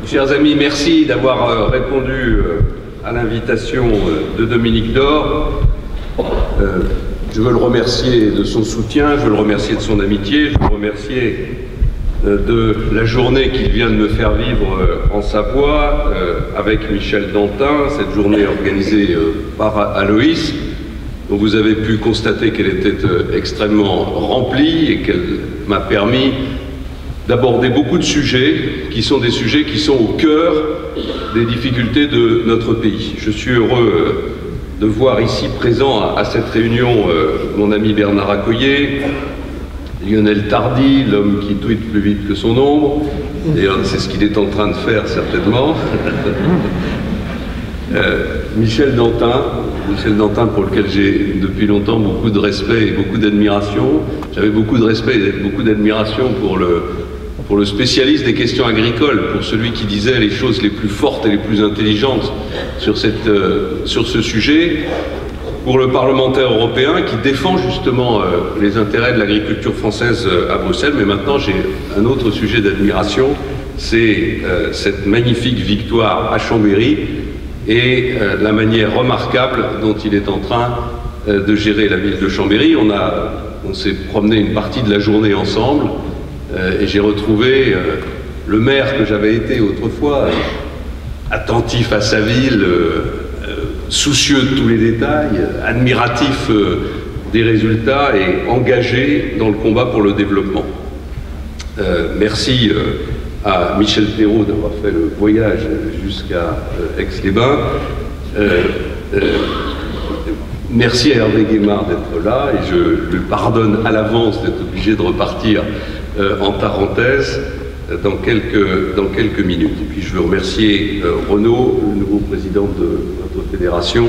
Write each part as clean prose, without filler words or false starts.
Chers amis, merci d'avoir répondu à l'invitation de Dominique Dore. Je veux le remercier de son soutien, je veux le remercier de son amitié, je veux le remercier de la journée qu'il vient de me faire vivre en Savoie avec Michel Dantin, cette journée organisée par Aloïs, dont vous avez pu constater qu'elle était extrêmement remplie et qu'elle m'a permis d'aborder beaucoup de sujets qui sont des sujets qui sont au cœur des difficultés de notre pays. Je suis heureux de voir ici présent à cette réunion mon ami Bernard Accoyer, Lionel Tardy, l'homme qui tweete plus vite que son ombre, d'ailleurs c'est ce qu'il est en train de faire certainement, Michel Dantin pour lequel j'ai depuis longtemps beaucoup de respect et beaucoup d'admiration. J'avais beaucoup de respect et beaucoup d'admiration pour le spécialiste des questions agricoles, pour celui qui disait les choses les plus fortes et les plus intelligentes sur ce sujet, pour le parlementaire européen qui défend justement les intérêts de l'agriculture française à Bruxelles. Mais maintenant j'ai un autre sujet d'admiration, c'est cette magnifique victoire à Chambéry et la manière remarquable dont il est en train de gérer la ville de Chambéry. On s'est promené une partie de la journée ensemble et j'ai retrouvé le maire que j'avais été autrefois, attentif à sa ville, soucieux de tous les détails, admiratif des résultats et engagé dans le combat pour le développement. Merci à Michel Perrault d'avoir fait le voyage jusqu'à Aix-les-Bains. Merci à Hervé Guémard d'être là et je lui pardonne à l'avance d'être obligé de repartir en Tarentaise dans quelques minutes. Et puis je veux remercier Renaud, le nouveau président de notre fédération,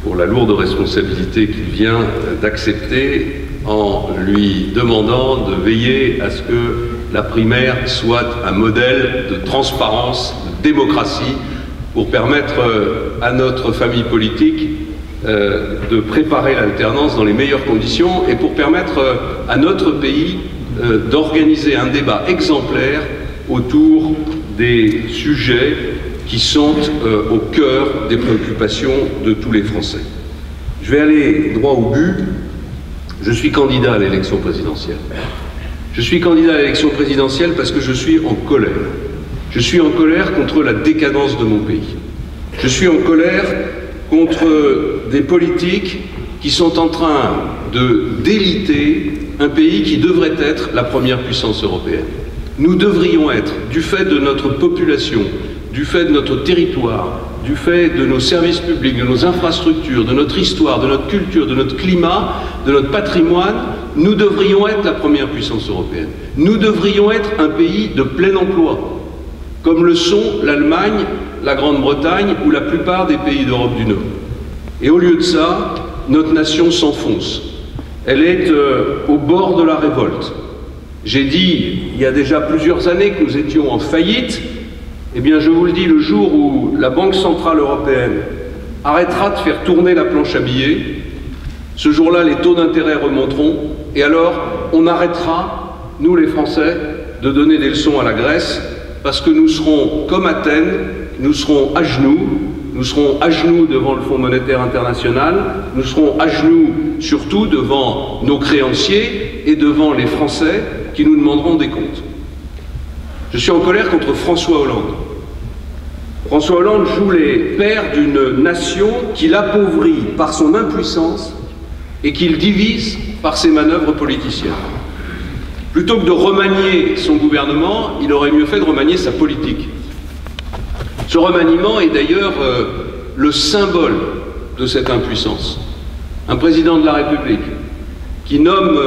pour la lourde responsabilité qu'il vient d'accepter en lui demandant de veiller à ce que la primaire soit un modèle de transparence, de démocratie, pour permettre à notre famille politique de préparer l'alternance dans les meilleures conditions et pour permettre à notre pays d'organiser un débat exemplaire autour des sujets qui sont au cœur des préoccupations de tous les Français. Je vais aller droit au but. Je suis candidat à l'élection présidentielle. Je suis candidat à l'élection présidentielle parce que je suis en colère. Je suis en colère contre la décadence de mon pays. Je suis en colère contre des politiques qui sont en train de déliter un pays qui devrait être la première puissance européenne. Nous devrions être, du fait de notre population, du fait de notre territoire, du fait de nos services publics, de nos infrastructures, de notre histoire, de notre culture, de notre climat, de notre patrimoine, nous devrions être la première puissance européenne. Nous devrions être un pays de plein emploi, comme le sont l'Allemagne, la Grande-Bretagne ou la plupart des pays d'Europe du Nord. Et au lieu de ça, notre nation s'enfonce. Elle est au bord de la révolte. J'ai dit, il y a déjà plusieurs années que nous étions en faillite. Eh bien, je vous le dis, le jour où la Banque Centrale Européenne arrêtera de faire tourner la planche à billets, ce jour-là, les taux d'intérêt remonteront, et alors, on arrêtera, nous les Français, de donner des leçons à la Grèce, parce que nous serons comme Athènes, nous serons à genoux devant le Fonds monétaire international, nous serons à genoux surtout devant nos créanciers et devant les Français qui nous demanderont des comptes. Je suis en colère contre François Hollande. François Hollande joue les pères d'une nation qu'il appauvrit par son impuissance et qu'il divise par ses manœuvres politiciennes. Plutôt que de remanier son gouvernement, il aurait mieux fait de remanier sa politique. Ce remaniement est d'ailleurs le symbole de cette impuissance. Un président de la République qui nomme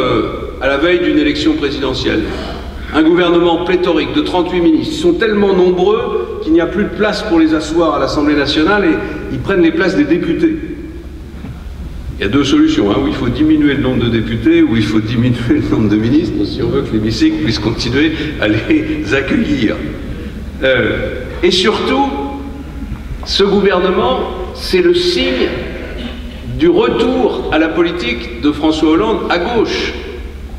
à la veille d'une élection présidentielle un gouvernement pléthorique de 38 ministres. Ils sont tellement nombreux qu'il n'y a plus de place pour les asseoir à l'Assemblée nationale et ils prennent les places des députés. Il y a deux solutions, où il faut diminuer le nombre de députés ou il faut diminuer le nombre de ministres si on veut que l'hémicycle puisse continuer à les accueillir. Et surtout, ce gouvernement, c'est le signe du retour à la politique de François Hollande à gauche.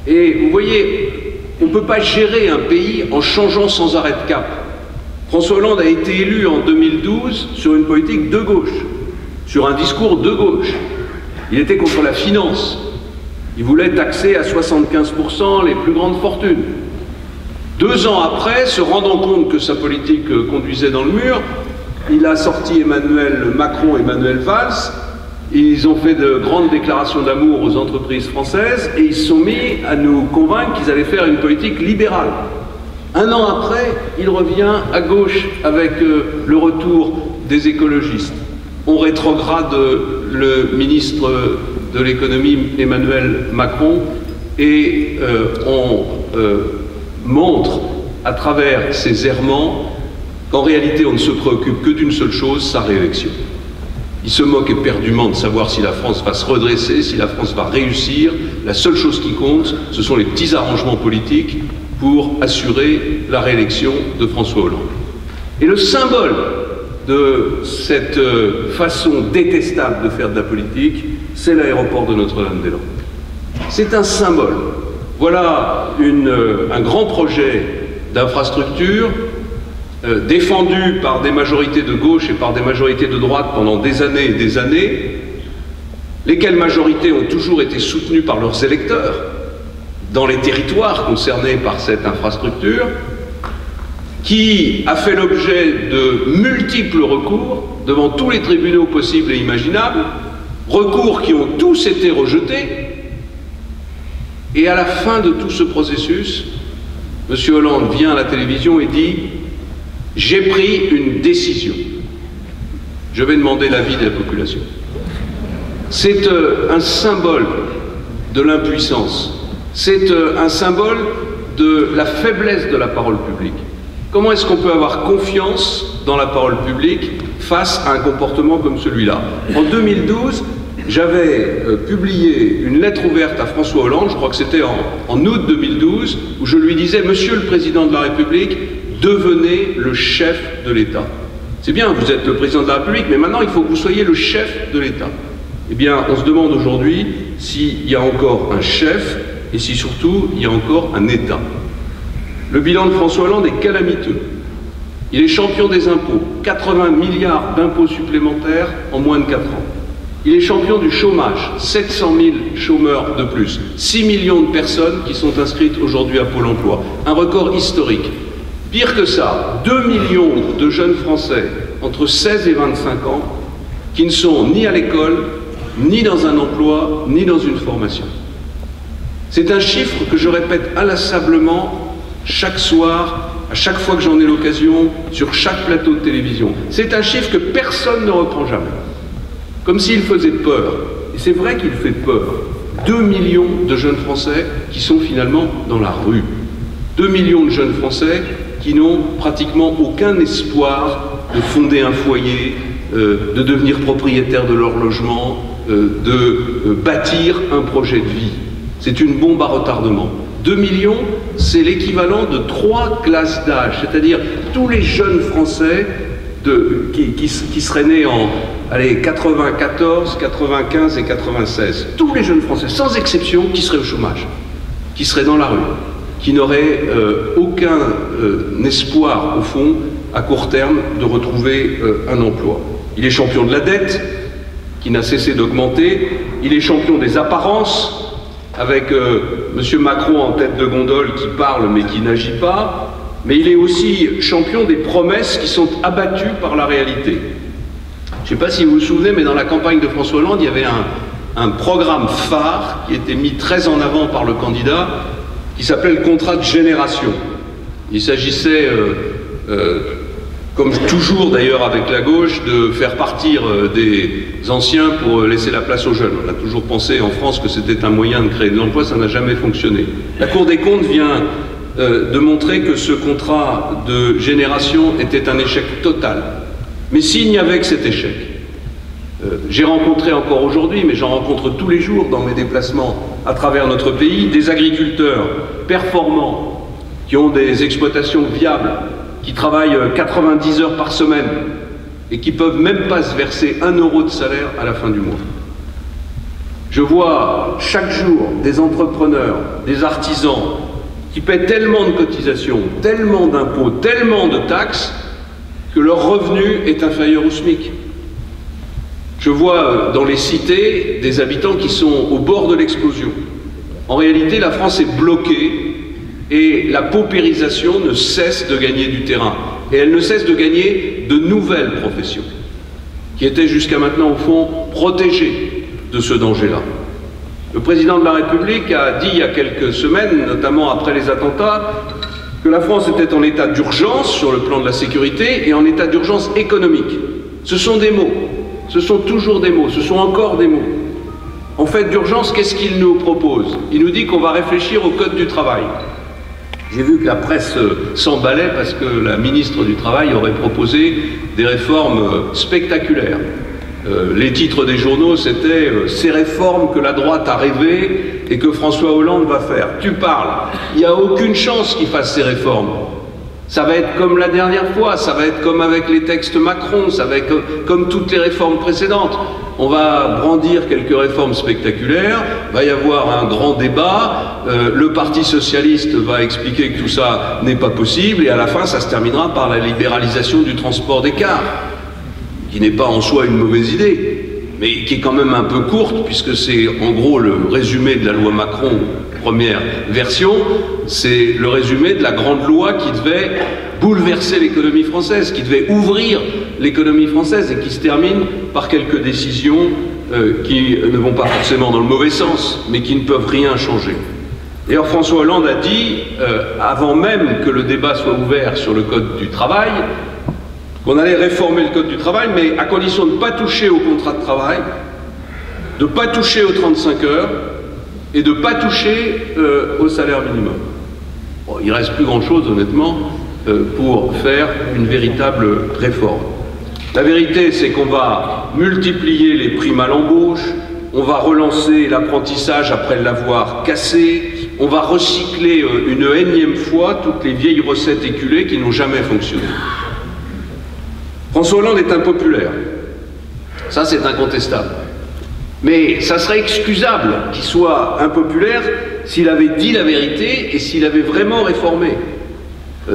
Et vous voyez, on ne peut pas gérer un pays en changeant sans arrêt de cap. François Hollande a été élu en 2012 sur une politique de gauche, sur un discours de gauche. Il était contre la finance. Il voulait taxer à 75% les plus grandes fortunes. 2 ans après, se rendant compte que sa politique conduisait dans le mur, il a sorti Emmanuel Macron et Manuel Valls. Ils ont fait de grandes déclarations d'amour aux entreprises françaises et ils se sont mis à nous convaincre qu'ils allaient faire une politique libérale. 1 an après, il revient à gauche avec le retour des écologistes. On rétrograde le ministre de l'économie Emmanuel Macron et on montre à travers ses errements qu'en réalité on ne se préoccupe que d'une seule chose, sa réélection. Il se moque éperdument de savoir si la France va se redresser, si la France va réussir. La seule chose qui compte, ce sont les petits arrangements politiques pour assurer la réélection de François Hollande. Et le symbole de cette façon détestable de faire de la politique, c'est l'aéroport de Notre-Dame-des-Landes. C'est un symbole. Voilà un grand projet d'infrastructure défendu par des majorités de gauche et par des majorités de droite pendant des années et des années, lesquelles majorités ont toujours été soutenues par leurs électeurs dans les territoires concernés par cette infrastructure, qui a fait l'objet de multiples recours devant tous les tribunaux possibles et imaginables, recours qui ont tous été rejetés. Et à la fin de tout ce processus, M. Hollande vient à la télévision et dit « J'ai pris une décision. Je vais demander l'avis de la population. » C'est un symbole de l'impuissance. C'est un symbole de la faiblesse de la parole publique. Comment est-ce qu'on peut avoir confiance dans la parole publique face à un comportement comme celui-là? En 2012, j'avais publié une lettre ouverte à François Hollande, je crois que c'était en août 2012, où je lui disais « Monsieur le Président de la République, devenez le chef de l'État. C'est bien, vous êtes le Président de la République, mais maintenant il faut que vous soyez le chef de l'État. » Eh bien, on se demande aujourd'hui s'il y a encore un chef et si surtout il y a encore un État. Le bilan de François Hollande est calamiteux. Il est champion des impôts, 80 milliards d'impôts supplémentaires en moins de 4 ans. Il est champion du chômage, 700 000 chômeurs de plus, 6 millions de personnes qui sont inscrites aujourd'hui à Pôle emploi, un record historique. Pire que ça, 2 millions de jeunes Français entre 16 et 25 ans qui ne sont ni à l'école, ni dans un emploi, ni dans une formation. C'est un chiffre que je répète inlassablement chaque soir, à chaque fois que j'en ai l'occasion, sur chaque plateau de télévision. C'est un chiffre que personne ne reprend jamais. Comme s'il faisait peur. Et c'est vrai qu'il fait peur. 2 millions de jeunes Français qui sont finalement dans la rue. 2 millions de jeunes Français qui n'ont pratiquement aucun espoir de fonder un foyer, de devenir propriétaires de leur logement, de bâtir un projet de vie. C'est une bombe à retardement. 2 millions, c'est l'équivalent de 3 classes d'âge, c'est-à-dire tous les jeunes Français qui seraient nés en 94, 95 et 96. Tous les jeunes Français, sans exception, qui seraient au chômage, qui seraient dans la rue, qui n'auraient aucun espoir, au fond, à court terme, de retrouver un emploi. Il est champion de la dette, qui n'a cessé d'augmenter. Il est champion des apparences, avec M. Macron en tête de gondole qui parle mais qui n'agit pas. Mais il est aussi champion des promesses qui sont abattues par la réalité. Je ne sais pas si vous vous souvenez, mais dans la campagne de François Hollande, il y avait un programme phare qui était mis très en avant par le candidat, qui s'appelait le contrat de génération. Il s'agissait, comme toujours d'ailleurs avec la gauche, de faire partir des anciens pour laisser la place aux jeunes. On a toujours pensé en France que c'était un moyen de créer de l'emploi, ça n'a jamais fonctionné. La Cour des comptes vient de montrer que ce contrat de génération était un échec total. Mais s'il n'y avait que cet échec, j'ai rencontré encore aujourd'hui, mais j'en rencontre tous les jours dans mes déplacements à travers notre pays, des agriculteurs performants, qui ont des exploitations viables, qui travaillent 90 heures par semaine et qui ne peuvent même pas se verser 1 euro de salaire à la fin du mois. Je vois chaque jour des entrepreneurs, des artisans qui paient tellement de cotisations, tellement d'impôts, tellement de taxes que leur revenu est inférieur au SMIC. Je vois dans les cités des habitants qui sont au bord de l'explosion. En réalité, la France est bloquée et la paupérisation ne cesse de gagner du terrain. Et elle ne cesse de gagner de nouvelles professions, qui étaient jusqu'à maintenant, au fond, protégées de ce danger-là. Le président de la République a dit il y a quelques semaines, notamment après les attentats, que la France était en état d'urgence sur le plan de la sécurité et en état d'urgence économique. Ce sont des mots, ce sont toujours des mots, ce sont encore des mots. En fait d'urgence, qu'est-ce qu'il nous propose? Il nous dit qu'on va réfléchir au Code du travail. J'ai vu que la presse s'emballait parce que la ministre du Travail aurait proposé des réformes spectaculaires. Les titres des journaux, c'était « Ces réformes que la droite a rêvées et que François Hollande va faire ». Tu parles, il n'y a aucune chance qu'il fasse ces réformes. Ça va être comme la dernière fois, ça va être comme avec les textes Macron, ça va être comme toutes les réformes précédentes. On va brandir quelques réformes spectaculaires, va y avoir un grand débat, le Parti socialiste va expliquer que tout ça n'est pas possible, et à la fin, ça se terminera par la libéralisation du transport des cars, qui n'est pas en soi une mauvaise idée, mais qui est quand même un peu courte, puisque c'est en gros le résumé de la loi Macron, première version, c'est le résumé de la grande loi qui devait bouleverser l'économie française, qui devait ouvrir l'économie française et qui se termine par quelques décisions qui ne vont pas forcément dans le mauvais sens, mais qui ne peuvent rien changer. D'ailleurs, François Hollande a dit, avant même que le débat soit ouvert sur le Code du travail, qu'on allait réformer le Code du travail, mais à condition de ne pas toucher au contrat de travail, de ne pas toucher aux 35 heures et de ne pas toucher au salaire minimum. Bon, il ne reste plus grand-chose, honnêtement, pour faire une véritable réforme. La vérité, c'est qu'on va multiplier les primes à l'embauche, on va relancer l'apprentissage après l'avoir cassé, on va recycler une énième fois toutes les vieilles recettes éculées qui n'ont jamais fonctionné. François Hollande est impopulaire. Ça, c'est incontestable. Mais ça serait excusable qu'il soit impopulaire s'il avait dit la vérité et s'il avait vraiment réformé.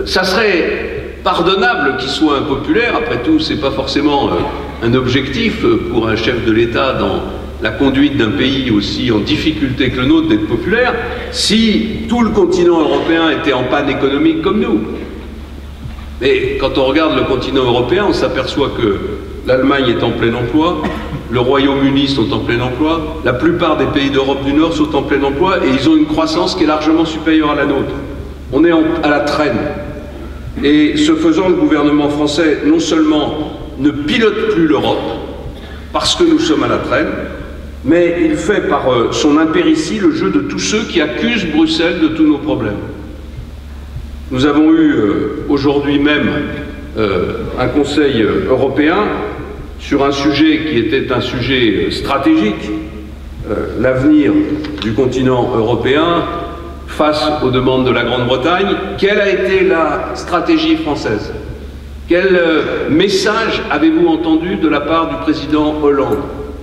Ça serait pardonnable qu'il soit impopulaire. Après tout, c'est pas forcément un objectif pour un chef de l'État dans la conduite d'un pays aussi en difficulté que le nôtre d'être populaire, si tout le continent européen était en panne économique comme nous. Mais quand on regarde le continent européen, on s'aperçoit que l'Allemagne est en plein emploi, le Royaume-Uni sont en plein emploi, la plupart des pays d'Europe du Nord sont en plein emploi et ils ont une croissance qui est largement supérieure à la nôtre. On est à la traîne. Et ce faisant, le gouvernement français non seulement ne pilote plus l'Europe parce que nous sommes à la traîne, mais il fait par son impéritie le jeu de tous ceux qui accusent Bruxelles de tous nos problèmes. Nous avons eu aujourd'hui même un Conseil européen sur un sujet qui était un sujet stratégique, l'avenir du continent européen face aux demandes de la Grande-Bretagne. Quelle a été la stratégie française? Quel message avez-vous entendu de la part du président Hollande?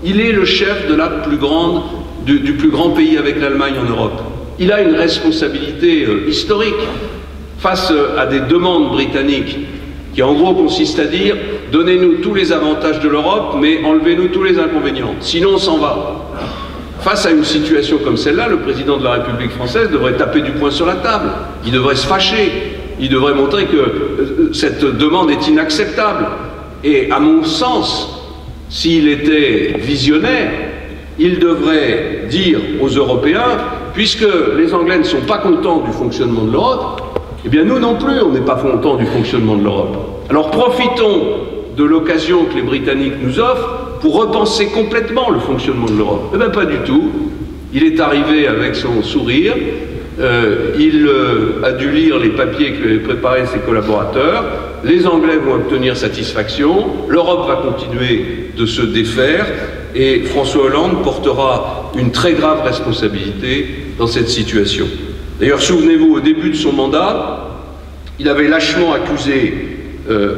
Il est le chef de la du plus grand pays avec l'Allemagne en Europe. Il a une responsabilité historique face à des demandes britanniques qui en gros consistent à dire « donnez-nous tous les avantages de l'Europe, mais enlevez-nous tous les inconvénients, sinon on s'en va ». Face à une situation comme celle-là, le président de la République française devrait taper du poing sur la table, il devrait se fâcher, il devrait montrer que cette demande est inacceptable. Et à mon sens, s'il était visionnaire, il devrait dire aux Européens, puisque les Anglais ne sont pas contents du fonctionnement de l'Europe, eh bien nous non plus, on n'est pas contents du fonctionnement de l'Europe. Alors profitons de l'occasion que les Britanniques nous offrent pour repenser complètement le fonctionnement de l'Europe. Eh bien pas du tout. Il est arrivé avec son sourire, il a dû lire les papiers que lui avaient préparés ses collaborateurs, les Anglais vont obtenir satisfaction, l'Europe va continuer de se défaire et François Hollande portera une très grave responsabilité dans cette situation. D'ailleurs, souvenez-vous, au début de son mandat, il avait lâchement accusé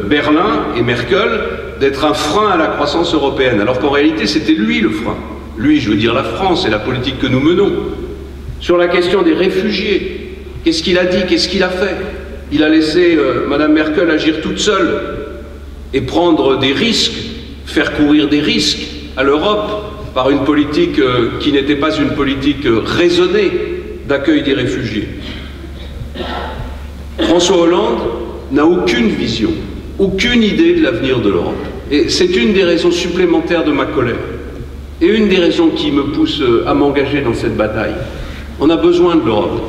Berlin et Merkel d'être un frein à la croissance européenne, alors qu'en réalité, c'était lui le frein. Lui, je veux dire la France et la politique que nous menons. Sur la question des réfugiés, qu'est-ce qu'il a dit, qu'est-ce qu'il a fait? Il a laissé Madame Merkel agir toute seule. et prendre des risques, faire courir des risques à l'Europe par une politique qui n'était pas une politique raisonnée d'accueil des réfugiés. François Hollande n'a aucune vision, aucune idée de l'avenir de l'Europe. Et c'est une des raisons supplémentaires de ma colère. Et une des raisons qui me pousse à m'engager dans cette bataille. On a besoin de l'Europe.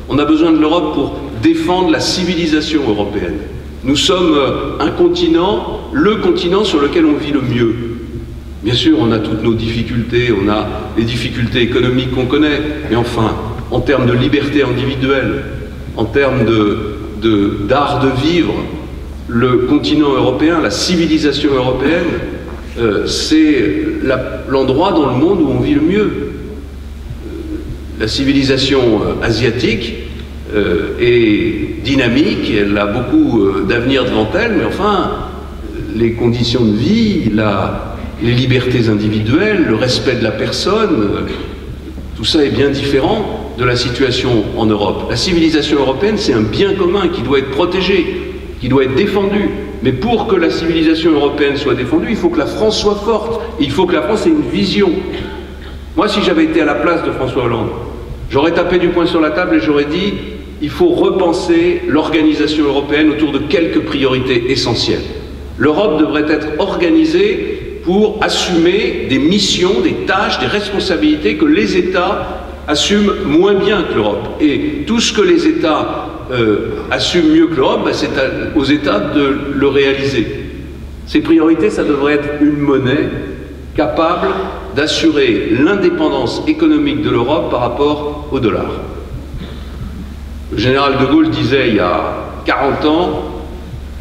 On a besoin de l'Europe pour défendre la civilisation européenne. Nous sommes un continent, le continent sur lequel on vit le mieux. Bien sûr, on a toutes nos difficultés, on a les difficultés économiques qu'on connaît, mais enfin, en termes de liberté individuelle, en termes d'art de vivre, le continent européen, la civilisation européenne, c'est l'endroit dans le monde où on vit le mieux. La civilisation asiatique est dynamique, elle a beaucoup d'avenir devant elle, mais enfin, les conditions de vie, les libertés individuelles, le respect de la personne, tout ça est bien différent de la situation en Europe. La civilisation européenne, c'est un bien commun qui doit être protégé, qui doit être défendu. Mais pour que la civilisation européenne soit défendue, il faut que la France soit forte. Et il faut que la France ait une vision. Moi, si j'avais été à la place de François Hollande, j'aurais tapé du poing sur la table et j'aurais dit il faut repenser l'organisation européenne autour de quelques priorités essentielles. L'Europe devrait être organisée pour assumer des missions, des tâches, des responsabilités que les États assument moins bien que l'Europe. Et tout ce que les États assument mieux que l'Europe, c'est aux États de le réaliser. Ces priorités, ça devrait être une monnaie capable d'assurer l'indépendance économique de l'Europe par rapport au dollar. Le général de Gaulle disait il y a 40 ans,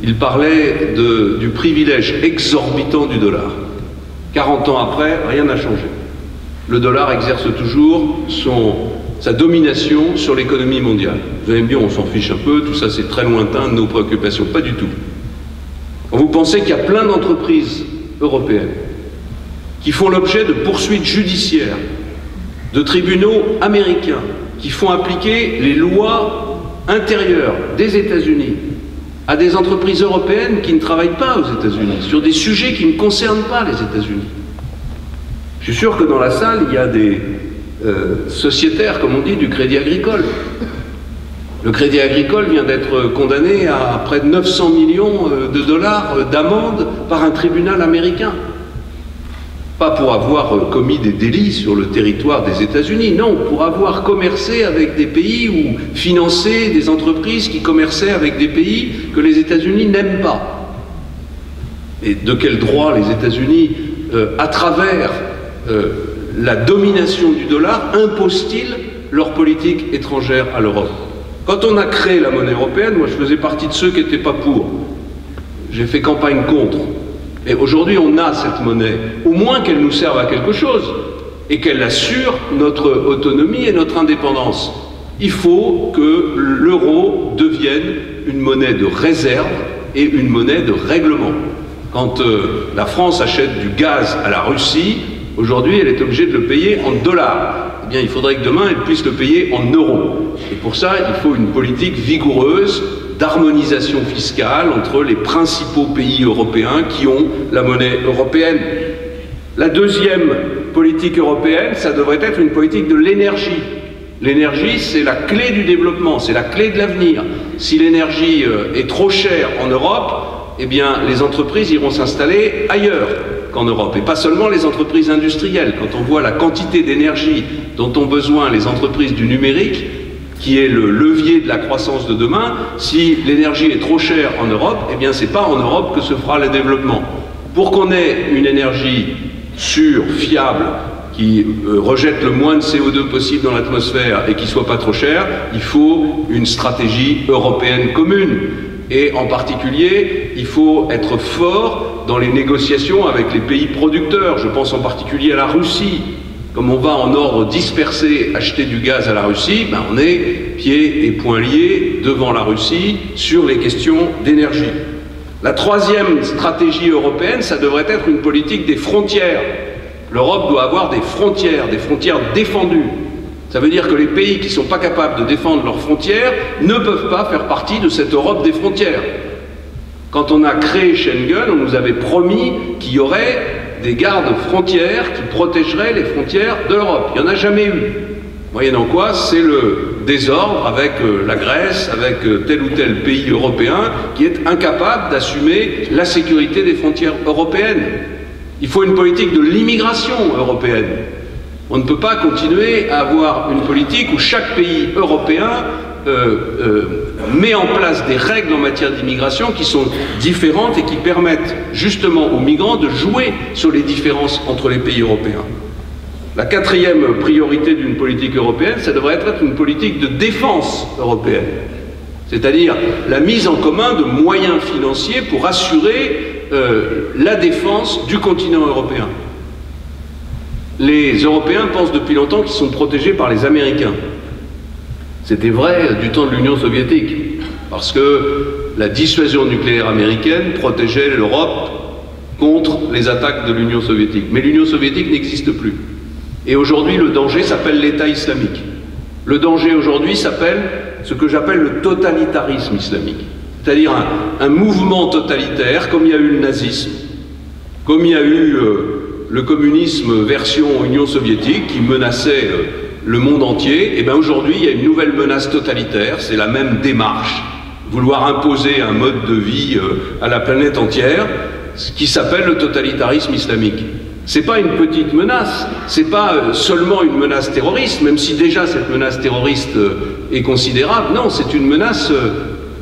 il parlait du privilège exorbitant du dollar. 40 ans après, rien n'a changé. Le dollar exerce toujours sa domination sur l'économie mondiale. Vous allez me dire, on s'en fiche un peu, tout ça c'est très lointain de nos préoccupations. Pas du tout. Quand vous pensez qu'il y a plein d'entreprises européennes qui font l'objet de poursuites judiciaires, de tribunaux américains, qui font appliquer les lois intérieures des États-Unis à des entreprises européennes qui ne travaillent pas aux États-Unis, sur des sujets qui ne concernent pas les États-Unis. Je suis sûr que dans la salle, il y a des sociétaires, comme on dit, du Crédit Agricole. Le Crédit Agricole vient d'être condamné à près de 900 millions de dollars d'amende par un tribunal américain. Pas pour avoir commis des délits sur le territoire des États-Unis, non, pour avoir commercé avec des pays ou financé des entreprises qui commerçaient avec des pays que les États-Unis n'aiment pas. Et de quel droit les États-Unis, à travers la domination du dollar, imposent-ils leur politique étrangère à l'Europe? Quand on a créé la monnaie européenne, moi je faisais partie de ceux qui n'étaient pas pour. J'ai fait campagne contre. Et aujourd'hui, on a cette monnaie, au moins qu'elle nous serve à quelque chose et qu'elle assure notre autonomie et notre indépendance. Il faut que l'euro devienne une monnaie de réserve et une monnaie de règlement. Quand la France achète du gaz à la Russie, aujourd'hui, elle est obligée de le payer en dollars. Eh bien, il faudrait que demain, elle puisse le payer en euros. Et pour ça, il faut une politique vigoureuse d'harmonisation fiscale entre les principaux pays européens qui ont la monnaie européenne. La deuxième politique européenne, ça devrait être une politique de l'énergie. L'énergie, c'est la clé du développement, c'est la clé de l'avenir. Si l'énergie est trop chère en Europe, eh bien, les entreprises iront s'installer ailleurs qu'en Europe, et pas seulement les entreprises industrielles. Quand on voit la quantité d'énergie dont ont besoin les entreprises du numérique, qui est le levier de la croissance de demain, si l'énergie est trop chère en Europe, eh bien c'est pas en Europe que se fera le développement. Pour qu'on ait une énergie sûre, fiable, qui rejette le moins de CO2 possible dans l'atmosphère et qui soit pas trop chère, il faut une stratégie européenne commune. Et en particulier, il faut être fort dans les négociations avec les pays producteurs. Je pense en particulier à la Russie. Comme on va en ordre dispersé acheter du gaz à la Russie, ben on est pieds et poings liés devant la Russie sur les questions d'énergie. La troisième stratégie européenne, ça devrait être une politique des frontières. L'Europe doit avoir des frontières défendues. Ça veut dire que les pays qui ne sont pas capables de défendre leurs frontières ne peuvent pas faire partie de cette Europe des frontières. Quand on a créé Schengen, on nous avait promis qu'il y aurait des gardes frontières qui protégeraient les frontières de l'Europe. Il n'y en a jamais eu. Moyennant quoi, c'est le désordre avec la Grèce, avec tel ou tel pays européen qui est incapable d'assumer la sécurité des frontières européennes. Il faut une politique de l'immigration européenne. On ne peut pas continuer à avoir une politique où chaque pays européen met en place des règles en matière d'immigration qui sont différentes et qui permettent justement aux migrants de jouer sur les différences entre les pays européens. La quatrième priorité d'une politique européenne, ça devrait être une politique de défense européenne, c'est-à-dire la mise en commun de moyens financiers pour assurer la défense du continent européen. Les Européens pensent depuis longtemps qu'ils sont protégés par les Américains. C'était vrai du temps de l'Union soviétique, parce que la dissuasion nucléaire américaine protégeait l'Europe contre les attaques de l'Union soviétique. Mais l'Union soviétique n'existe plus. Et aujourd'hui, le danger s'appelle l'État islamique. Le danger aujourd'hui s'appelle ce que j'appelle le totalitarisme islamique. C'est-à-dire un mouvement totalitaire, comme il y a eu le nazisme, comme il y a eu le communisme version Union soviétique qui menaçait le monde entier. Et bien aujourd'hui, il y a une nouvelle menace totalitaire, c'est la même démarche, vouloir imposer un mode de vie à la planète entière, ce qui s'appelle le totalitarisme islamique. C'est pas une petite menace, c'est pas seulement une menace terroriste, même si déjà cette menace terroriste est considérable. Non, c'est une menace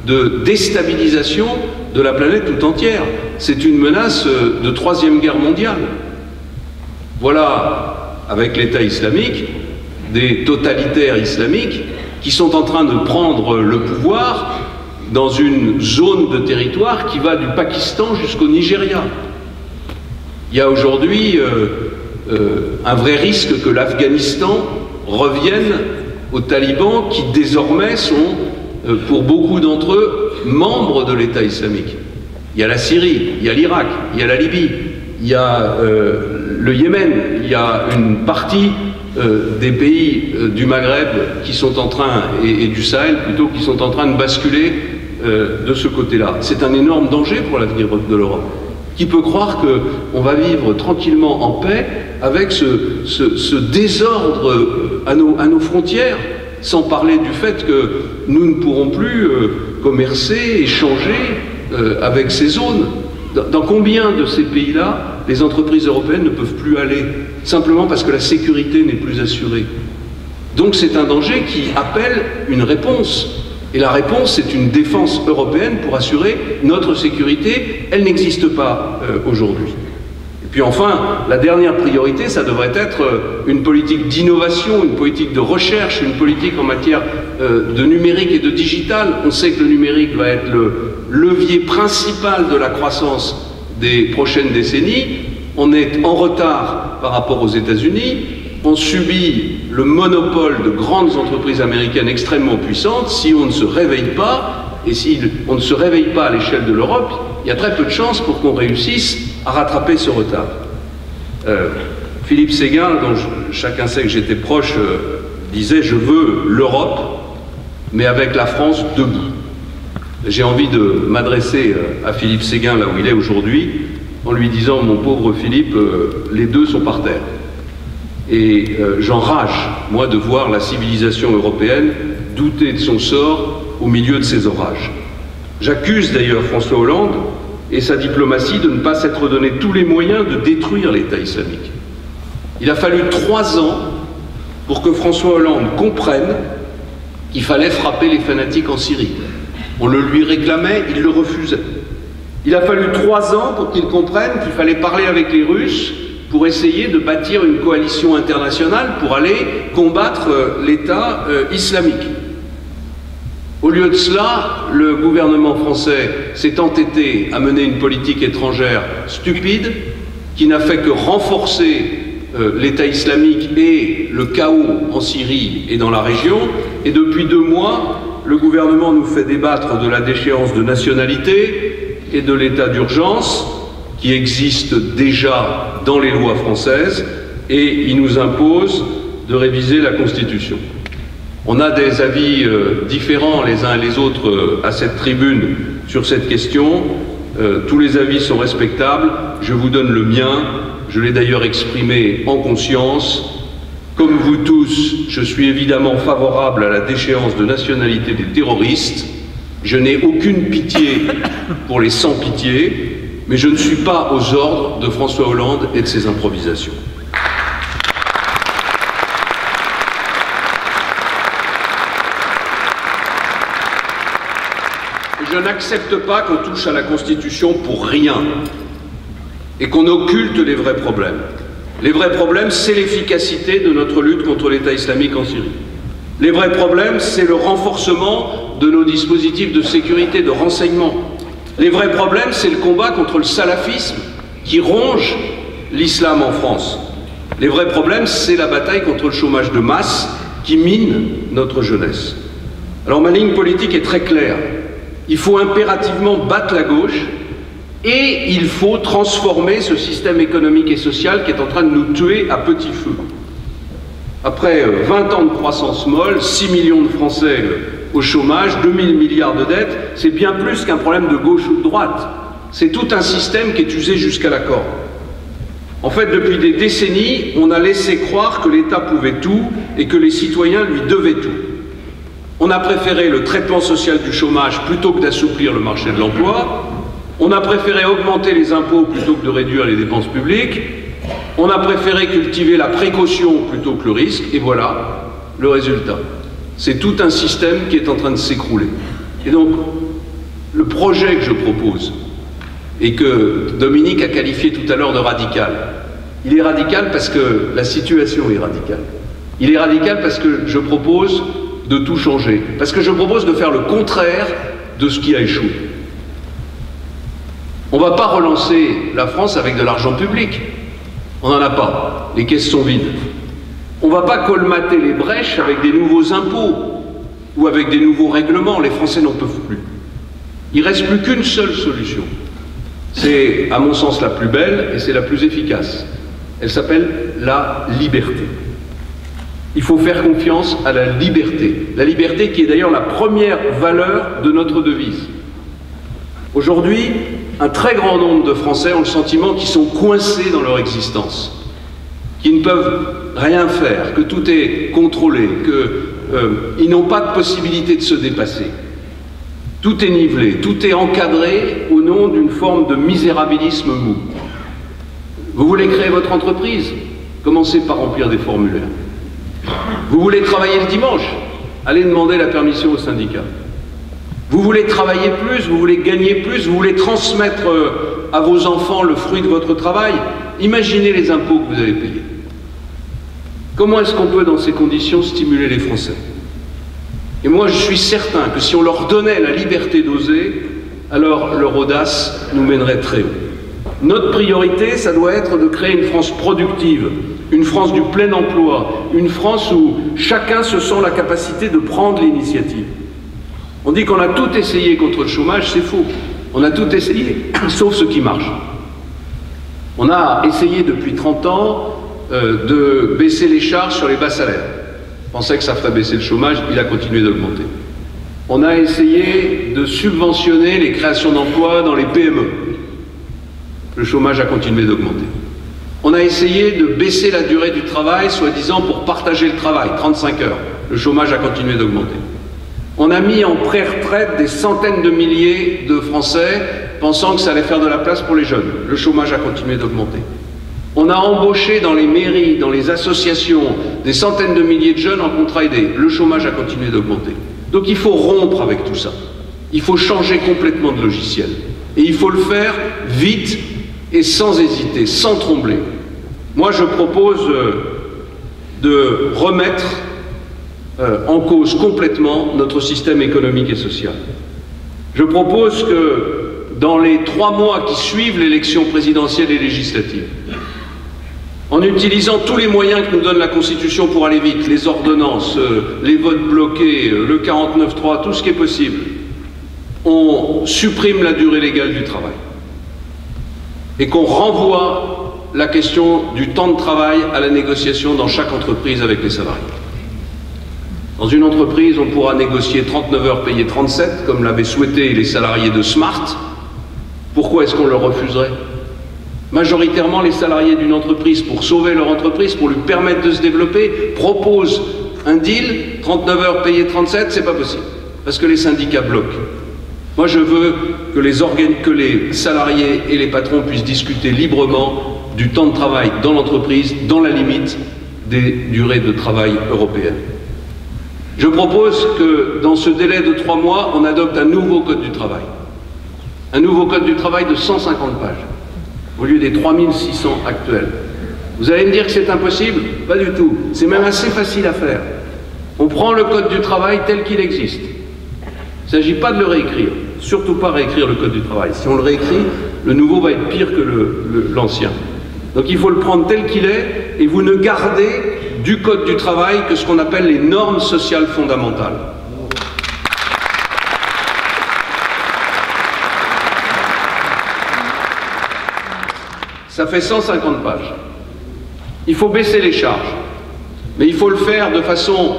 de déstabilisation de la planète tout entière. C'est une menace de troisième guerre mondiale. Voilà, avec l'État islamique, des totalitaires islamiques qui sont en train de prendre le pouvoir dans une zone de territoire qui va du Pakistan jusqu'au Nigeria. Il y a aujourd'hui un vrai risque que l'Afghanistan revienne aux talibans qui désormais sont, pour beaucoup d'entre eux, membres de l'État islamique. Il y a la Syrie, il y a l'Irak, il y a la Libye, il y a le Yémen, il y a une partie des pays du Maghreb qui sont en train, et du Sahel plutôt, qui sont en train de basculer de ce côté-là. C'est un énorme danger pour l'avenir de l'Europe. Qui peut croire qu'on va vivre tranquillement en paix avec ce désordre à nos frontières, sans parler du fait que nous ne pourrons plus commercer, échanger avec ces zones. Dans combien de ces pays-là, les entreprises européennes ne peuvent plus aller, simplement parce que la sécurité n'est plus assurée? Donc c'est un danger qui appelle une réponse. Et la réponse, c'est une défense européenne pour assurer notre sécurité. Elle n'existe pas aujourd'hui. Et puis enfin, la dernière priorité, ça devrait être une politique d'innovation, une politique de recherche, une politique en matière de numérique et de digital. On sait que le numérique va être le levier principal de la croissance des prochaines décennies. On est en retard par rapport aux États-Unis. On subit le monopole de grandes entreprises américaines extrêmement puissantes. Si on ne se réveille pas, et si on ne se réveille pas à l'échelle de l'Europe, il y a très peu de chances pour qu'on réussisse à rattraper ce retard. Philippe Séguin, dont chacun sait que j'étais proche, disait « Je veux l'Europe, mais avec la France debout ». J'ai envie de m'adresser à Philippe Séguin, là où il est aujourd'hui, en lui disant « Mon pauvre Philippe, les deux sont par terre ». Et j'enrage, moi, de voir la civilisation européenne douter de son sort au milieu de ces orages. J'accuse d'ailleurs François Hollande et sa diplomatie de ne pas s'être donné tous les moyens de détruire l'État islamique. Il a fallu 3 ans pour que François Hollande comprenne qu'il fallait frapper les fanatiques en Syrie. On le lui réclamait, il le refusait. Il a fallu 3 ans pour qu'il comprenne qu'il fallait parler avec les Russes pour essayer de bâtir une coalition internationale pour aller combattre l'État islamique. Au lieu de cela, le gouvernement français s'est entêté à mener une politique étrangère stupide qui n'a fait que renforcer l'État islamique et le chaos en Syrie et dans la région. Et depuis 2 mois, le gouvernement nous fait débattre de la déchéance de nationalité et de l'état d'urgence qui existe déjà dans les lois françaises, et il nous impose de réviser la Constitution. On a des avis différents les uns et les autres à cette tribune sur cette question. Tous les avis sont respectables, je vous donne le mien, je l'ai d'ailleurs exprimé en conscience. Comme vous tous, je suis évidemment favorable à la déchéance de nationalité des terroristes. Je n'ai aucune pitié pour les sans-pitié, mais je ne suis pas aux ordres de François Hollande et de ses improvisations. Je n'accepte pas qu'on touche à la Constitution pour rien et qu'on occulte les vrais problèmes. Les vrais problèmes, c'est l'efficacité de notre lutte contre l'État islamique en Syrie. Les vrais problèmes, c'est le renforcement de nos dispositifs de sécurité, de renseignement. Les vrais problèmes, c'est le combat contre le salafisme qui ronge l'islam en France. Les vrais problèmes, c'est la bataille contre le chômage de masse qui mine notre jeunesse. Alors ma ligne politique est très claire. Il faut impérativement battre la gauche et il faut transformer ce système économique et social qui est en train de nous tuer à petit feu. Après 20 ans de croissance molle, 6 millions de Français au chômage, 2000 milliards de dettes, c'est bien plus qu'un problème de gauche ou de droite. C'est tout un système qui est usé jusqu'à la corde. En fait, depuis des décennies, on a laissé croire que l'État pouvait tout et que les citoyens lui devaient tout. On a préféré le traitement social du chômage plutôt que d'assouplir le marché de l'emploi. On a préféré augmenter les impôts plutôt que de réduire les dépenses publiques. On a préféré cultiver la précaution plutôt que le risque. Et voilà le résultat. C'est tout un système qui est en train de s'écrouler. Et donc, le projet que je propose, et que Dominique a qualifié tout à l'heure de radical, il est radical parce que la situation est radicale. Il est radical parce que je propose de tout changer, parce que je propose de faire le contraire de ce qui a échoué. On ne va pas relancer la France avec de l'argent public. On n'en a pas. Les caisses sont vides. On ne va pas colmater les brèches avec des nouveaux impôts ou avec des nouveaux règlements. Les Français n'en peuvent plus. Il ne reste plus qu'une seule solution. C'est, à mon sens, la plus belle et c'est la plus efficace. Elle s'appelle la liberté. Il faut faire confiance à la liberté. La liberté qui est d'ailleurs la première valeur de notre devise. Aujourd'hui, un très grand nombre de Français ont le sentiment qu'ils sont coincés dans leur existence, qu'ils ne peuvent rien faire, que tout est contrôlé, qu'ils n'ont pas de possibilité de se dépasser. Tout est nivelé, tout est encadré au nom d'une forme de misérabilisme mou. Vous voulez créer votre entreprise? Commencez par remplir des formulaires. Vous voulez travailler le dimanche? Allez demander la permission au syndicat. Vous voulez travailler plus, vous voulez gagner plus, vous voulez transmettre à vos enfants le fruit de votre travail? Imaginez les impôts que vous avez payés. Comment est-ce qu'on peut, dans ces conditions, stimuler les Français? Et moi, je suis certain que si on leur donnait la liberté d'oser, alors leur audace nous mènerait très haut. Notre priorité, ça doit être de créer une France productive, une France du plein emploi, une France où chacun se sent la capacité de prendre l'initiative. On dit qu'on a tout essayé contre le chômage, c'est faux. On a tout essayé, sauf ce qui marche. On a essayé depuis 30 ans de baisser les charges sur les bas salaires. On pensait que ça ferait baisser le chômage, il a continué d'augmenter. On a essayé de subventionner les créations d'emplois dans les PME. Le chômage a continué d'augmenter. On a essayé de baisser la durée du travail, soi-disant pour partager le travail, 35 heures. Le chômage a continué d'augmenter. On a mis en pré-retraite des centaines de milliers de Français pensant que ça allait faire de la place pour les jeunes. Le chômage a continué d'augmenter. On a embauché dans les mairies, dans les associations, des centaines de milliers de jeunes en contrat aidé. Le chômage a continué d'augmenter. Donc il faut rompre avec tout ça. Il faut changer complètement de logiciel. Et il faut le faire vite et sans hésiter, sans trembler. Moi, je propose de remettre en cause complètement notre système économique et social. Je propose que dans les 3 mois qui suivent l'élection présidentielle et législative, en utilisant tous les moyens que nous donne la Constitution pour aller vite, les ordonnances, les votes bloqués, le 49.3, tout ce qui est possible, on supprime la durée légale du travail et qu'on renvoie la question du temps de travail à la négociation dans chaque entreprise avec les salariés. Dans une entreprise, on pourra négocier 39 heures payées 37, comme l'avaient souhaité les salariés de Smart, Pourquoi est-ce qu'on leur refuserait? Majoritairement, les salariés d'une entreprise, pour sauver leur entreprise, pour lui permettre de se développer, proposent un deal, 39 heures payées 37, c'est pas possible, parce que les syndicats bloquent. Moi, je veux que les salariés et les patrons puissent discuter librement du temps de travail dans l'entreprise, dans la limite des durées de travail européennes. Je propose que, dans ce délai de 3 mois, on adopte un nouveau code du travail. Un nouveau code du travail de 150 pages, au lieu des 3600 actuels. Vous allez me dire que c'est impossible? Pas du tout. C'est même assez facile à faire. On prend le code du travail tel qu'il existe. Il ne s'agit pas de le réécrire. Surtout pas réécrire le code du travail. Si on le réécrit, le nouveau va être pire que l'ancien. Donc il faut le prendre tel qu'il est, et vous ne gardez du code du travail que ce qu'on appelle les normes sociales fondamentales. Ça fait 150 pages. Il faut baisser les charges, mais il faut le faire de façon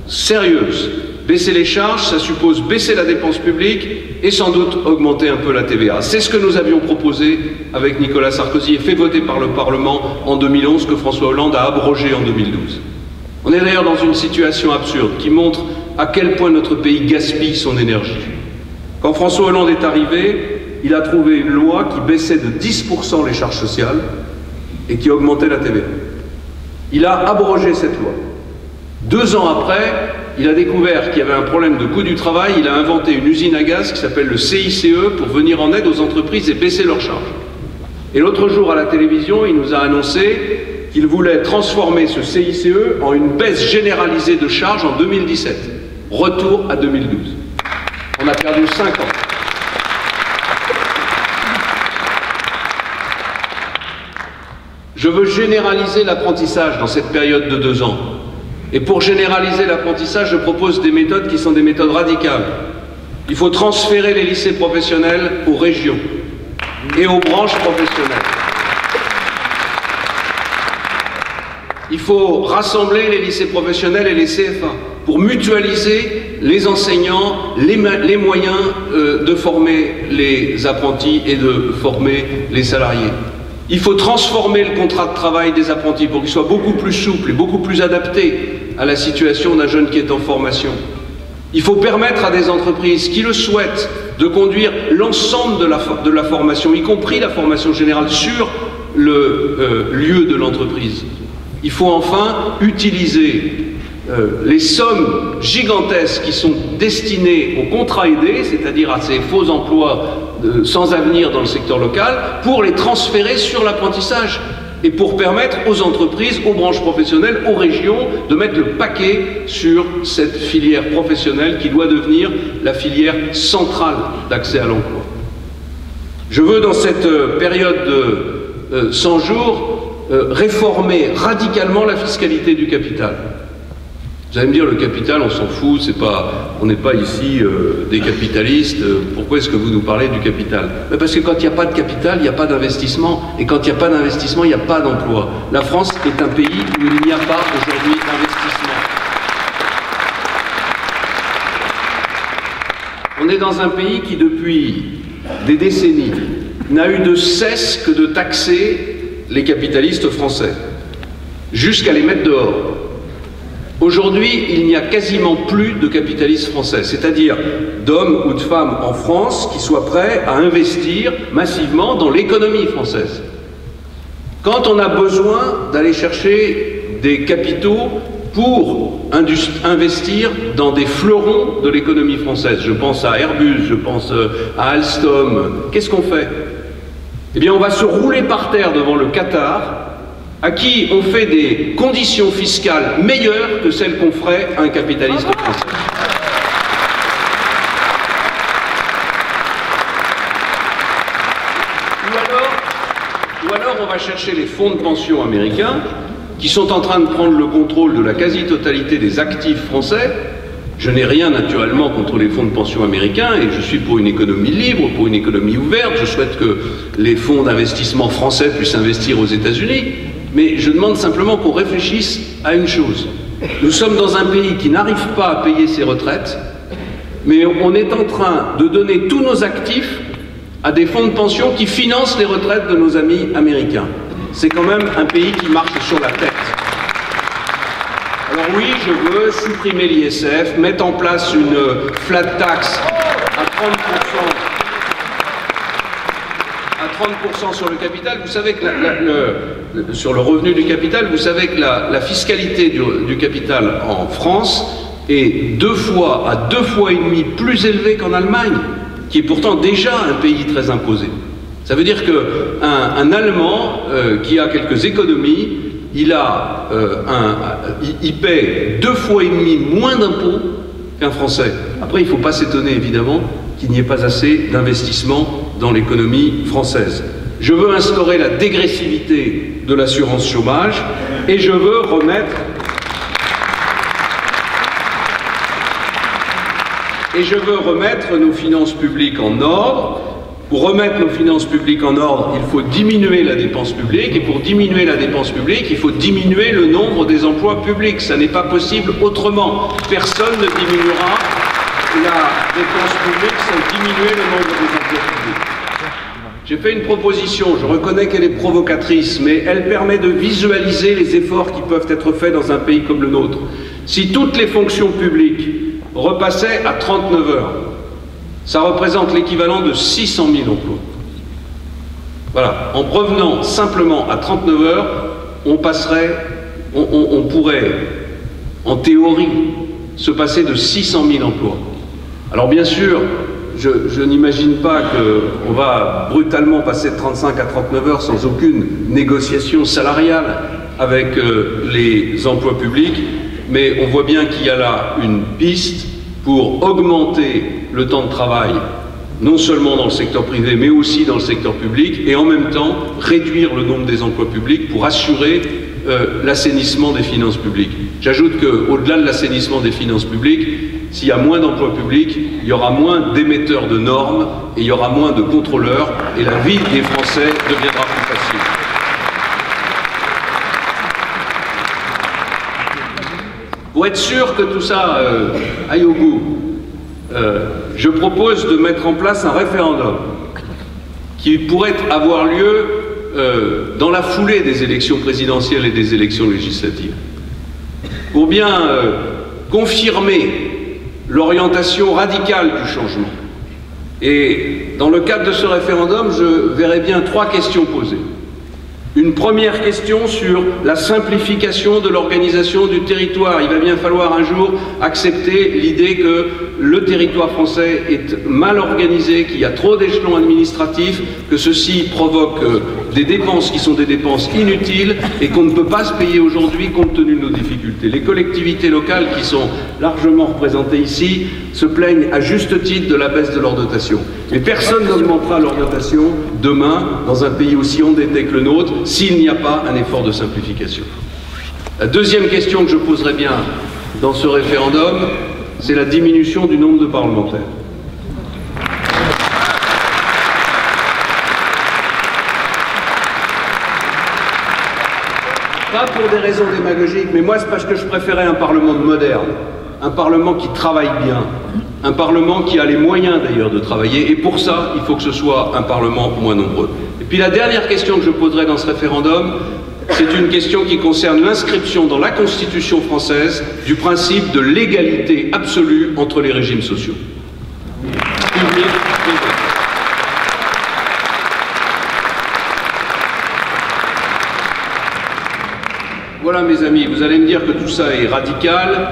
sérieuse. Baisser les charges, ça suppose baisser la dépense publique et sans doute augmenter un peu la TVA. C'est ce que nous avions proposé avec Nicolas Sarkozy et fait voter par le Parlement en 2011, que François Hollande a abrogé en 2012. On est d'ailleurs dans une situation absurde qui montre à quel point notre pays gaspille son énergie. Quand François Hollande est arrivé, il a trouvé une loi qui baissait de 10% les charges sociales et qui augmentait la TVA. Il a abrogé cette loi. 2 ans après, il a découvert qu'il y avait un problème de coût du travail, il a inventé une usine à gaz qui s'appelle le CICE pour venir en aide aux entreprises et baisser leurs charges. Et l'autre jour à la télévision, il nous a annoncé qu'il voulait transformer ce CICE en une baisse généralisée de charges en 2017. Retour à 2012. On a perdu 5 ans. Je veux généraliser l'apprentissage dans cette période de 2 ans. Et pour généraliser l'apprentissage, je propose des méthodes qui sont des méthodes radicales. Il faut transférer les lycées professionnels aux régions et aux branches professionnelles. Il faut rassembler les lycées professionnels et les CFA pour mutualiser les enseignants, les moyens de former les apprentis et de former les salariés. Il faut transformer le contrat de travail des apprentis pour qu'il soit beaucoup plus souple et beaucoup plus adapté à la situation d'un jeune qui est en formation. Il faut permettre à des entreprises qui le souhaitent de conduire l'ensemble de la formation, y compris la formation générale, sur le lieu de l'entreprise. Il faut enfin utiliser les sommes gigantesques qui sont destinées aux contrats aidés, c'est-à-dire à ces faux emplois sans avenir dans le secteur local, pour les transférer sur l'apprentissage et pour permettre aux entreprises, aux branches professionnelles, aux régions de mettre le paquet sur cette filière professionnelle qui doit devenir la filière centrale d'accès à l'emploi. Je veux, dans cette période de 100 jours, réformer radicalement la fiscalité du capital. Vous allez me dire, le capital, on s'en fout, on n'est pas ici des capitalistes, pourquoi est-ce que vous nous parlez du capital? Parce que quand il n'y a pas de capital, il n'y a pas d'investissement, et quand il n'y a pas d'investissement, il n'y a pas d'emploi. La France est un pays où il n'y a pas aujourd'hui d'investissement. On est dans un pays qui, depuis des décennies, n'a eu de cesse que de taxer les capitalistes français, jusqu'à les mettre dehors. Aujourd'hui, il n'y a quasiment plus de capitalistes français, c'est-à-dire d'hommes ou de femmes en France qui soient prêts à investir massivement dans l'économie française. Quand on a besoin d'aller chercher des capitaux pour investir dans des fleurons de l'économie française, je pense à Airbus, je pense à Alstom, qu'est-ce qu'on fait? Eh bien, on va se rouler par terre devant le Qatar, à qui on fait des conditions fiscales meilleures que celles qu'on ferait à un capitaliste français. Ou alors on va chercher les fonds de pension américains qui sont en train de prendre le contrôle de la quasi-totalité des actifs français. Je n'ai rien naturellement contre les fonds de pension américains et je suis pour une économie libre, pour une économie ouverte. Je souhaite que les fonds d'investissement français puissent investir aux États-Unis. Mais je demande simplement qu'on réfléchisse à une chose. Nous sommes dans un pays qui n'arrive pas à payer ses retraites, mais on est en train de donner tous nos actifs à des fonds de pension qui financent les retraites de nos amis américains. C'est quand même un pays qui marche sur la tête. Alors oui, je veux supprimer l'ISF, mettre en place une flat tax à 30% sur le capital. Vous savez que sur le revenu du capital, vous savez que la fiscalité du capital en France est 2 fois à 2 fois et demi plus élevée qu'en Allemagne, qui est pourtant déjà un pays très imposé. Ça veut dire qu'un Allemand qui a quelques économies, il paie 2 fois et demi moins d'impôts qu'un Français. Après, il ne faut pas s'étonner évidemment qu'il n'y ait pas assez d'investissement dans l'économie française. Je veux instaurer la dégressivité de l'assurance chômage et je veux remettre nos finances publiques en ordre. Pour remettre nos finances publiques en ordre, il faut diminuer la dépense publique, et pour diminuer la dépense publique, il faut diminuer le nombre des emplois publics. Ça n'est pas possible autrement. Personne ne diminuera la dépense publique sans diminuer le nombre des emplois publics. J'ai fait une proposition, je reconnais qu'elle est provocatrice, mais elle permet de visualiser les efforts qui peuvent être faits dans un pays comme le nôtre. Si toutes les fonctions publiques repassaient à 39 heures, ça représente l'équivalent de 600 000 emplois. Voilà, en revenant simplement à 39 heures, on pourrait, en théorie, se passer de 600 000 emplois. Alors bien sûr, je n'imagine pas qu'on va brutalement passer de 35 à 39 heures sans aucune négociation salariale avec les emplois publics, mais on voit bien qu'il y a là une piste pour augmenter le temps de travail, non seulement dans le secteur privé, mais aussi dans le secteur public, et en même temps réduire le nombre des emplois publics pour assurer l'assainissement des finances publiques. J'ajoute qu'au-delà de l'assainissement des finances publiques, s'il y a moins d'emplois publics, il y aura moins d'émetteurs de normes, et il y aura moins de contrôleurs, et la vie des Français deviendra plus facile. Pour être sûr que tout ça aille au bout, je propose de mettre en place un référendum qui pourrait avoir lieu dans la foulée des élections présidentielles et des élections législatives, pour bien confirmer l'orientation radicale du changement. Et dans le cadre de ce référendum, je verrai bien 3 questions posées. Une première question sur la simplification de l'organisation du territoire. Il va bien falloir un jour accepter l'idée que le territoire français est mal organisé, qu'il y a trop d'échelons administratifs, que ceci provoque des dépenses qui sont des dépenses inutiles et qu'on ne peut pas se payer aujourd'hui compte tenu de nos difficultés. Les collectivités locales qui sont largement représentées ici se plaignent à juste titre de la baisse de leur dotation. Mais personne n'augmentera leur dotation demain dans un pays aussi endetté que le nôtre s'il n'y a pas un effort de simplification. La deuxième question que je poserai bien dans ce référendum, c'est la diminution du nombre de parlementaires. Pas pour des raisons démagogiques, mais moi c'est parce que je préférais un Parlement moderne, un Parlement qui travaille bien, un Parlement qui a les moyens d'ailleurs de travailler, et pour ça, il faut que ce soit un Parlement moins nombreux. Et puis la dernière question que je poserai dans ce référendum, c'est une question qui concerne l'inscription dans la Constitution française du principe de l'égalité absolue entre les régimes sociaux. Public, privé. Voilà mes amis, vous allez me dire que tout ça est radical,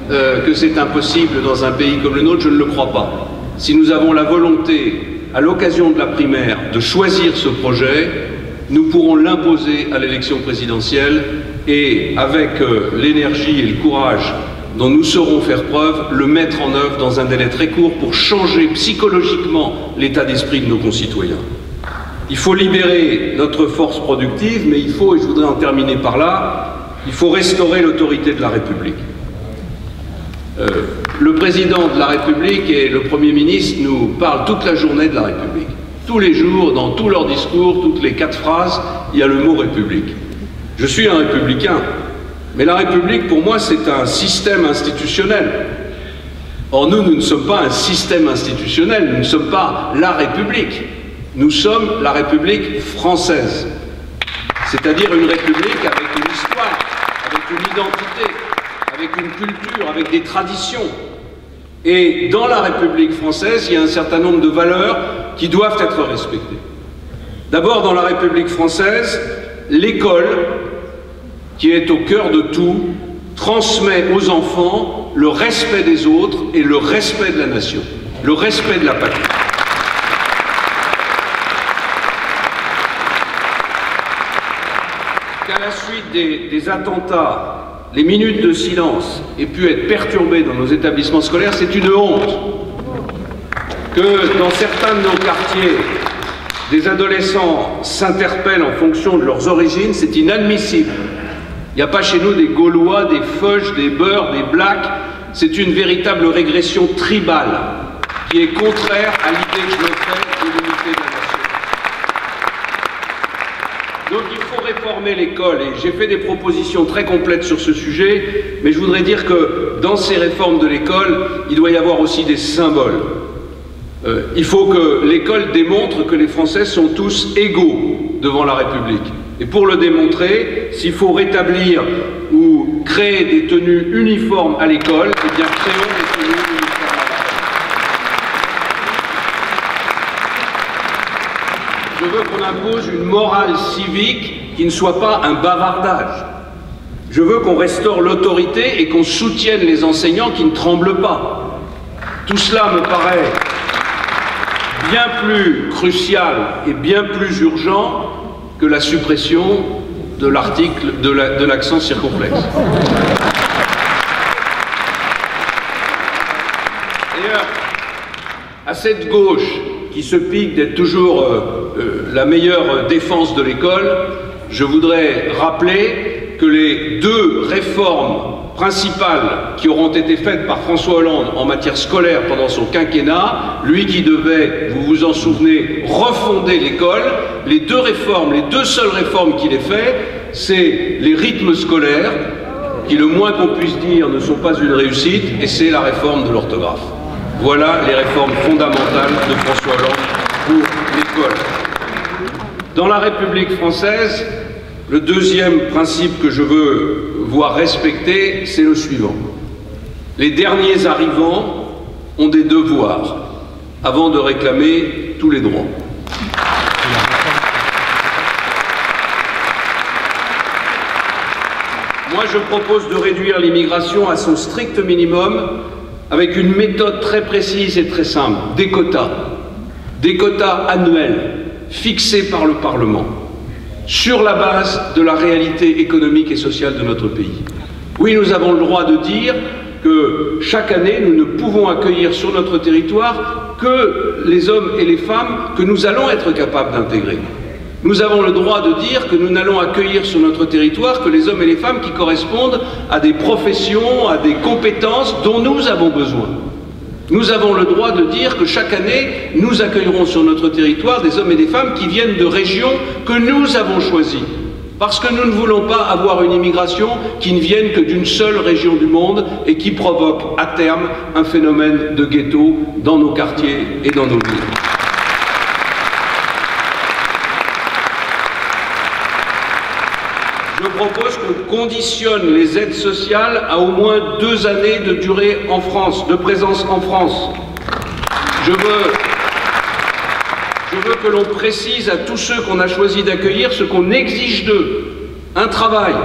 que c'est impossible dans un pays comme le nôtre, je ne le crois pas. Si nous avons la volonté, à l'occasion de la primaire, de choisir ce projet, nous pourrons l'imposer à l'élection présidentielle et avec l'énergie et le courage dont nous saurons faire preuve, le mettre en œuvre dans un délai très court pour changer psychologiquement l'état d'esprit de nos concitoyens. Il faut libérer notre force productive, mais il faut, et je voudrais en terminer par là, il faut restaurer l'autorité de la République. Le président de la République et le Premier ministre nous parlent toute la journée de la République. Tous les jours, dans tous leurs discours, toutes les 4 phrases, il y a le mot République. Je suis un républicain, mais la République, pour moi, c'est un système institutionnel. Or, nous ne sommes pas un système institutionnel, nous ne sommes pas la République. Nous sommes la République française, c'est-à-dire une république avec une histoire, avec une identité, avec une culture, avec des traditions. Et dans la République française, il y a un certain nombre de valeurs qui doivent être respectées. D'abord, dans la République française, l'école, qui est au cœur de tout, transmet aux enfants le respect des autres et le respect de la nation, le respect de la patrie. Qu'à la suite des attentats, les minutes de silence aient pu être perturbées dans nos établissements scolaires, c'est une honte. Que dans certains de nos quartiers, des adolescents s'interpellent en fonction de leurs origines, c'est inadmissible. Il n'y a pas chez nous des Gaulois, des Feuges, des Beurs, des Blacks. C'est une véritable régression tribale qui est contraire à l'idée que je me fais de l'unité de la nation. Donc il faut réformer l'école et j'ai fait des propositions très complètes sur ce sujet, mais je voudrais dire que dans ces réformes de l'école, il doit y avoir aussi des symboles. Il faut que l'école démontre que les Français sont tous égaux devant la République. Et pour le démontrer, s'il faut rétablir ou créer des tenues uniformes à l'école, eh bien créons des tenues uniformes à l'école. Je veux qu'on impose une morale civique qui ne soit pas un bavardage. Je veux qu'on restaure l'autorité et qu'on soutienne les enseignants qui ne tremblent pas. Tout cela me paraît bien plus crucial et bien plus urgent que la suppression de l'article de l'accent circonflexe. D'ailleurs, à cette gauche qui se pique d'être toujours la meilleure défense de l'école, je voudrais rappeler que les deux réformes principales qui auront été faites par François Hollande en matière scolaire pendant son quinquennat, lui qui devait, vous vous en souvenez, refonder l'école, les deux seules réformes qu'il ait fait, c'est les rythmes scolaires, qui le moins qu'on puisse dire ne sont pas une réussite, et c'est la réforme de l'orthographe. Voilà les réformes fondamentales de François Hollande pour l'école. Dans la République française, le deuxième principe que je veux voir respecté, c'est le suivant. Les derniers arrivants ont des devoirs avant de réclamer tous les droits. Moi, je propose de réduire l'immigration à son strict minimum avec une méthode très précise et très simple, des quotas. Des quotas annuels fixés par le Parlement, sur la base de la réalité économique et sociale de notre pays. Oui, nous avons le droit de dire que chaque année, nous ne pouvons accueillir sur notre territoire que les hommes et les femmes que nous allons être capables d'intégrer. Nous avons le droit de dire que nous n'allons accueillir sur notre territoire que les hommes et les femmes qui correspondent à des professions, à des compétences dont nous avons besoin. Nous avons le droit de dire que chaque année, nous accueillerons sur notre territoire des hommes et des femmes qui viennent de régions que nous avons choisies. Parce que nous ne voulons pas avoir une immigration qui ne vienne que d'une seule région du monde et qui provoque à terme un phénomène de ghetto dans nos quartiers et dans nos villes. Je propose qu'on conditionne les aides sociales à au moins 2 années de durée en France, de présence en France. Je veux que l'on précise à tous ceux qu'on a choisi d'accueillir ce qu'on exige d'eux. Un travail,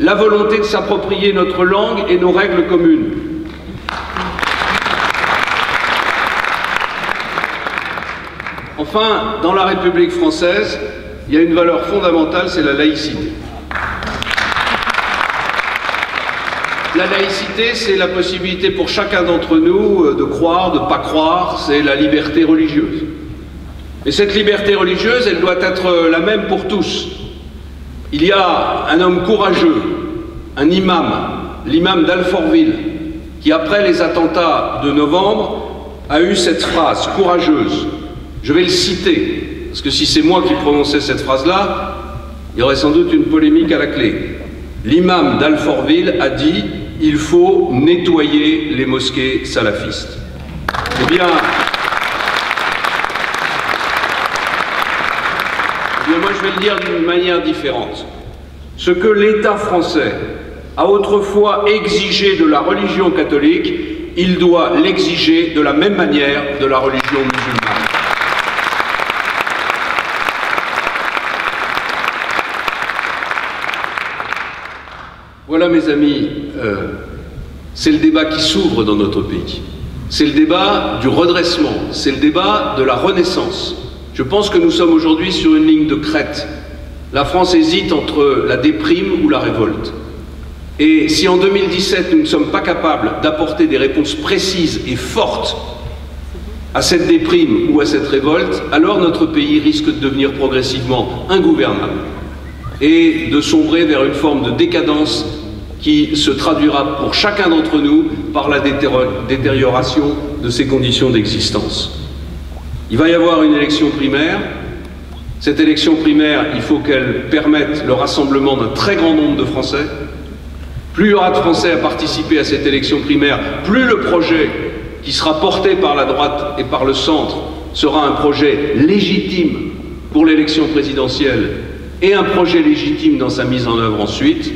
la volonté de s'approprier notre langue et nos règles communes. Enfin, dans la République française, il y a une valeur fondamentale, c'est la laïcité. La laïcité, c'est la possibilité pour chacun d'entre nous de croire, de ne pas croire, c'est la liberté religieuse. Et cette liberté religieuse, elle doit être la même pour tous. Il y a un homme courageux, un imam, l'imam d'Alfortville, qui après les attentats de novembre a eu cette phrase courageuse. Je vais le citer, parce que si c'est moi qui prononçais cette phrase-là, il y aurait sans doute une polémique à la clé. L'imam d'Alfortville a dit « Il faut nettoyer les mosquées salafistes ». Eh bien, bien moi je vais le dire d'une manière différente. Ce que l'État français a autrefois exigé de la religion catholique, il doit l'exiger de la même manière de la religion musulmane. Voilà mes amis, c'est le débat qui s'ouvre dans notre pays. C'est le débat du redressement, c'est le débat de la renaissance. Je pense que nous sommes aujourd'hui sur une ligne de crête. La France hésite entre la déprime ou la révolte. Et si en 2017 nous ne sommes pas capables d'apporter des réponses précises et fortes à cette déprime ou à cette révolte, alors notre pays risque de devenir progressivement ingouvernable et de sombrer vers une forme de décadence qui se traduira pour chacun d'entre nous par la détérioration de ses conditions d'existence. Il va y avoir une élection primaire. Cette élection primaire, il faut qu'elle permette le rassemblement d'un très grand nombre de Français. Plus il y aura de Français à participer à cette élection primaire, plus le projet qui sera porté par la droite et par le centre sera un projet légitime pour l'élection présidentielle et un projet légitime dans sa mise en œuvre ensuite.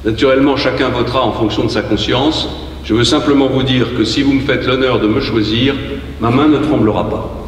Naturellement, chacun votera en fonction de sa conscience. Je veux simplement vous dire que si vous me faites l'honneur de me choisir, ma main ne tremblera pas.